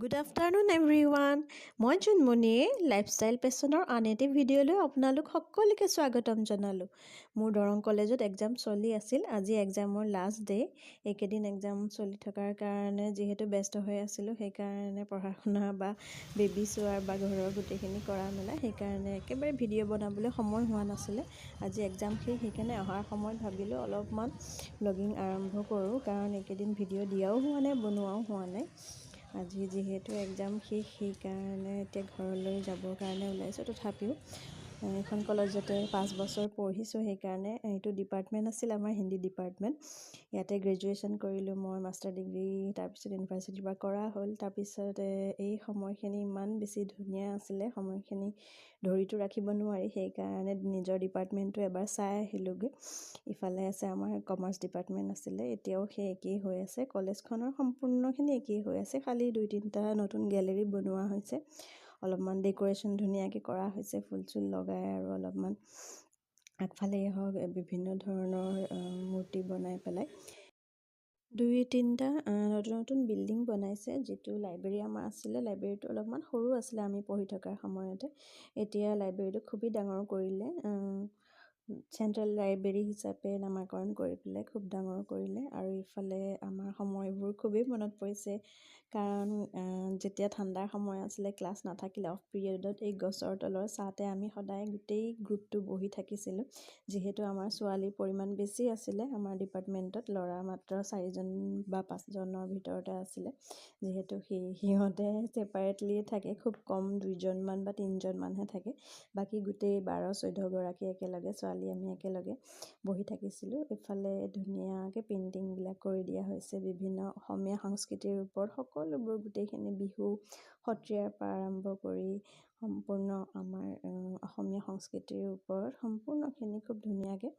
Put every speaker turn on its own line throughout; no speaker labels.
Good afternoon everyone. মই জোনমণিয়ে lifestyle পেশ্যনৰ আন এটি ভিডিঅ'লৈ আপোনালোক সকলোকে স্বাগতম জনালোঁ। মোৰ দৰং কলেজত এক্সাম চলি আছিল। আজি এক্সামৰ লাষ্ট ডে। এইকেইদিন এক্সাম চলি থকাৰ কাৰণে যিহেতু ব্যস্ত হৈ আছিলোঁ, সেইকাৰণে পঢ়া শুনা বা বেবী চোৱাৰ বা ঘৰৰ গোটেইখিনি কৰা মেলা, সেইকাৰণে একেবাৰে ভিডিঅ' বনাবলৈ সময় হোৱা নাছিলে। আজি এক্সাম শেষ, সেইকাৰণে অহাৰ সময়ত ভাবিলোঁ অলপমান ব্লগিং আৰম্ভ কৰোঁ, কাৰণ এইকেইদিন ভিডিঅ' দিয়াও হোৱা নাই, বনোৱাও হোৱা নাই। আজি যিহেতু এক্সাম শেষ, সেইকাৰণে এতিয়া ঘৰলৈ যাবৰ কাৰণে ওলাইছোঁ। তথাপিও এখন কলেজতে 5 বছৰ পঢ়িছোঁ, সেইকাৰণে এইটো ডিপাৰ্টমেণ্ট আছিল আমাৰ হিন্দী ডিপাৰ্টমেণ্ট। ইয়াতে গ্ৰেজুৱেশ্যন কৰিলোঁ মই, মাষ্টাৰ ডিগ্ৰী তাৰপিছত ইউনিভাৰ্চিটিৰ পৰা কৰা হ'ল। তাৰপিছত এই সময়খিনি ইমান বেছি ধুনীয়া আছিলে, সময়খিনি ধৰিতো ৰাখিব নোৱাৰি, সেইকাৰণে নিজৰ ডিপাৰ্টমেণ্টটো এবাৰ চাই আহিলোঁগৈ। ইফালে আছে আমাৰ কমাৰ্চ ডিপাৰ্টমেণ্ট আছিলে, এতিয়াও সেই একেই হৈ আছে। কলেজখনৰ সম্পূৰ্ণখিনি একেই হৈ আছে, খালি 2-3টা নতুন গেলেৰী বনোৱা হৈছে, অলপমান ডেক'ৰেশ্যন ধুনীয়াকৈ কৰা হৈছে, ফুল চুল লগাই, আৰু অলপমান আগফালেই হওক বিভিন্ন ধৰণৰ মূৰ্তি বনাই পেলাই 2-3টা নতুন নতুন বিল্ডিং বনাইছে। যিটো লাইব্ৰেৰী আমাৰ আছিলে, লাইব্ৰেৰীটো অলপমান সৰু আছিলে আমি পঢ়ি থকাৰ সময়তে। এতিয়া লাইব্ৰেৰীটো খুবেই ডাঙৰ কৰিলে, চেণ্ট্ৰেল লাইব্ৰেৰী হিচাপে নামাকৰণ কৰি পেলাই খুব ডাঙৰ কৰিলে। আৰু ইফালে আমাৰ সময়বোৰ খুবেই মনত পৰিছে, কাৰণ যেতিয়া ঠাণ্ডাৰ সময় আছিলে, ক্লাছ নাথাকিলে অফ পিৰিয়ডত এই গছৰ তলৰ ছাঁতে আমি সদায় গোটেই গ্ৰুপটো বহি থাকিছিলোঁ। যিহেতু আমাৰ ছোৱালীৰ পৰিমাণ বেছি আছিলে আমাৰ ডিপাৰ্টমেণ্টত, ল'ৰা মাত্ৰ 4জন বা 5জনৰ ভিতৰতে আছিলে। যিহেতু সিহঁতে ছেপাৰেটলিয়ে থাকে, খুব কম 2জনমান বা 3জনমানহে থাকে, বাকী গোটেই 12-14 গৰাকী একেলগে ছোৱালী আমি একেলগে বহি থাকিছিলোঁ। ইফালে ধুনীয়াকৈ পেইণ্টিংবিলাক কৰি দিয়া হৈছে বিভিন্ন অসমীয়া সংস্কৃতিৰ ওপৰত, সকলোবোৰ গোটেইখিনি বিহু সত্ৰীয়াৰ পৰা আৰম্ভ কৰি সম্পূৰ্ণ আমাৰ অসমীয়া সংস্কৃতিৰ ওপৰত সম্পূৰ্ণখিনি খুব ধুনীয়াকৈ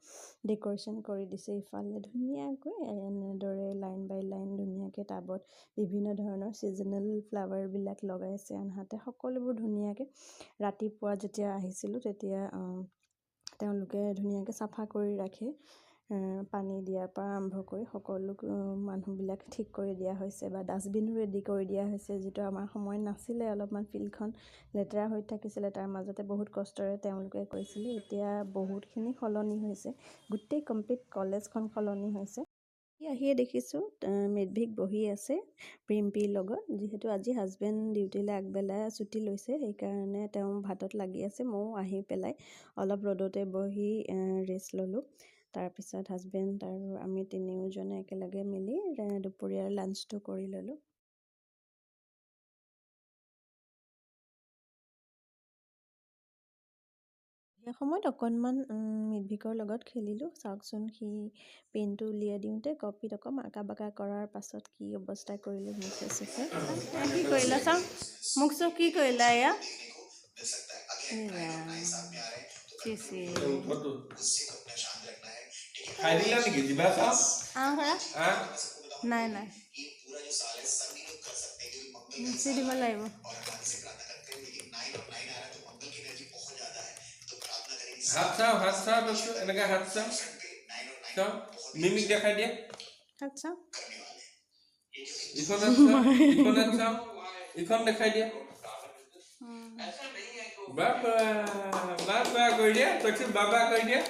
ডেক'ৰেশ্যন কৰি দিছে। ইফালে ধুনীয়াকৈ এনেদৰে লাইন বাই লাইন ধুনীয়াকৈ টাবত বিভিন্ন ধৰণৰ ছিজনেল ফ্লাৱাৰবিলাক লগাইছে। আনহাতে সকলোবোৰ ধুনীয়াকৈ ৰাতিপুৱা যেতিয়া আহিছিলোঁ, তেতিয়া তেওঁলোকে ধুনীয়াকৈ চাফা কৰি ৰাখে, পানী দিয়াৰ পৰা আৰম্ভ কৰি সকলো মানুহবিলাক ঠিক কৰি দিয়া হৈছে, বা ডাষ্টবিনো ৰেডি কৰি দিয়া হৈছে, যিটো আমাৰ সময়ত নাছিলে। অলপমান ফিল্ডখন লেতেৰা হৈ থাকিছিলে, তাৰ মাজতে বহুত কষ্টৰে তেওঁলোকে কৰিছিলে। এতিয়া বহুতখিনি সলনি হৈছে, গোটেই কমপ্লিট কলেজখন সলনি হৈছে। আহিয়ে দেখিছোঁ মেধভিক বহি আছে প্ৰিম্পীৰ লগত। যিহেতু আজি হাজবেণ্ড ডিউটিলৈ আগবেলা ছুটি লৈছে, সেইকাৰণে তেওঁ ভাতত লাগি আছে। ময়ো আহি পেলাই অলপ ৰ'দতে বহি ৰেষ্ট ল'লোঁ। তাৰপিছত হাজবেণ্ড আৰু আমি তিনিওজনে একেলগে মিলি দুপৰীয়াৰ লাঞ্চটো কৰি ল'লোঁ। সেই সময়ত অকণমান মিডভিকৰ লগত খেলিলোঁ। চাওকচোন, সি পেনটো উলিয়াই দিওঁতে কপিত অকণমান আঁকা বাঁকা কৰাৰ পাছত কি অৱস্থা কৰিলে মুখে চুখে। কি কৰিলা চাওঁ, মুখ চুখ কি কৰিলা এয়া? নাই নাই, মুচি দিব লাগিব। হাত চাও এনেকৈ হাত চাও, মিমিক দেখাই দিয়া। হাত চাও, ইখন দেখাই দিয়া। বাবা বাবা কৰি দিয়া, বাবা কৰি দিয়া।